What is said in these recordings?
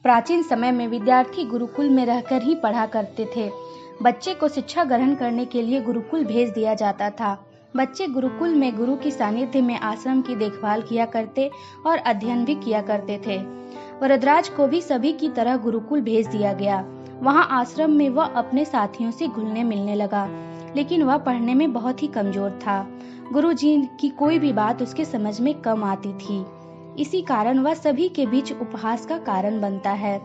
प्राचीन समय में विद्यार्थी गुरुकुल में रहकर ही पढ़ा करते थे। बच्चे को शिक्षा ग्रहण करने के लिए गुरुकुल भेज दिया जाता था। बच्चे गुरुकुल में गुरु की सानिध्य में आश्रम की देखभाल किया करते और अध्ययन भी किया करते थे। वरदराज को भी सभी की तरह गुरुकुल भेज दिया गया। वहाँ आश्रम में वह अपने साथियों से घुलने मिलने लगा, लेकिन वह पढ़ने में बहुत ही कमजोर था। गुरुजी की कोई भी बात उसके समझ में कम आती थी। इसी कारण वह सभी के बीच उपहास का कारण बनता है।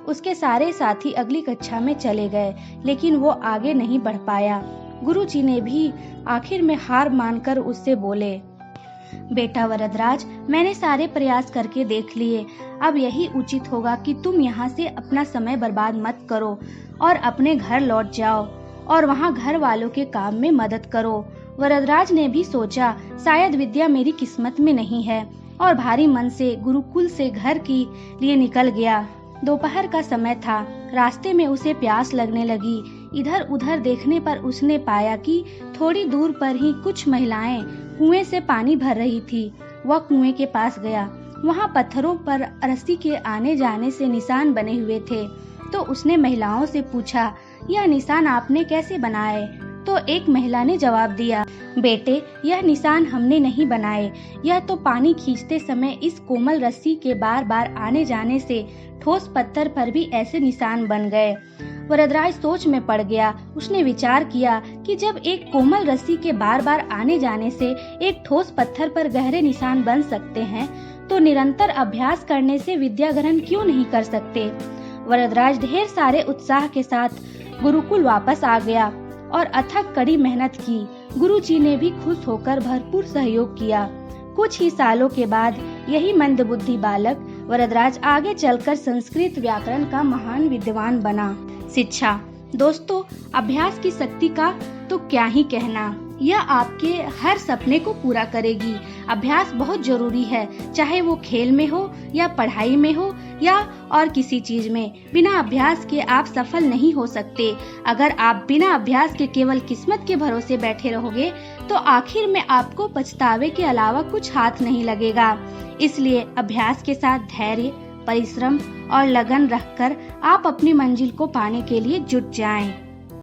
उसके सारे साथी अगली कक्षा में चले गए, लेकिन वो आगे नहीं बढ़ पाया। गुरुजी ने भी आखिर में हार मानकर उससे बोले, बेटा वरदराज, मैंने सारे प्रयास करके देख लिए। अब यही उचित होगा कि तुम यहाँ से अपना समय बर्बाद मत करो और अपने घर लौट जाओ और वहाँ घर वालों के काम में मदद करो। वरदराज ने भी सोचा, शायद विद्या मेरी किस्मत में नहीं है, और भारी मन से गुरुकुल से घर के लिए निकल गया। दोपहर का समय था। रास्ते में उसे प्यास लगने लगी। इधर उधर देखने पर उसने पाया कि थोड़ी दूर पर ही कुछ महिलाएं कुएं से पानी भर रही थी। वह कुएं के पास गया। वहां पत्थरों पर रस्सी के आने जाने से निशान बने हुए थे। तो उसने महिलाओं से पूछा, यह निशान आपने कैसे बनाए? तो एक महिला ने जवाब दिया, बेटे, यह निशान हमने नहीं बनाए। यह तो पानी खींचते समय इस कोमल रस्सी के बार बार आने जाने से ठोस पत्थर पर भी ऐसे निशान बन गए। वरदराज सोच में पड़ गया। उसने विचार किया कि जब एक कोमल रस्सी के बार बार आने जाने से एक ठोस पत्थर पर गहरे निशान बन सकते हैं, तो निरंतर अभ्यास करने से विद्या ग्रहण क्यों नहीं कर सकते। वरदराज ढेर सारे उत्साह के साथ गुरुकुल वापस आ गया और अथक कड़ी मेहनत की। गुरुजी ने भी खुश होकर भरपूर सहयोग किया। कुछ ही सालों के बाद यही मंदबुद्धि बालक वरदराज आगे चलकर संस्कृत व्याकरण का महान विद्वान बना। शिक्षा। दोस्तों, अभ्यास की शक्ति का तो क्या ही कहना, यह आपके हर सपने को पूरा करेगी। अभ्यास बहुत जरूरी है, चाहे वो खेल में हो या पढ़ाई में हो या और किसी चीज में। बिना अभ्यास के आप सफल नहीं हो सकते। अगर आप बिना अभ्यास के केवल किस्मत के भरोसे बैठे रहोगे तो आखिर में आपको पछतावे के अलावा कुछ हाथ नहीं लगेगा। इसलिए अभ्यास के साथ धैर्य, परिश्रम और लगन रखकर आप अपनी मंजिल को पाने के लिए जुट जाएं।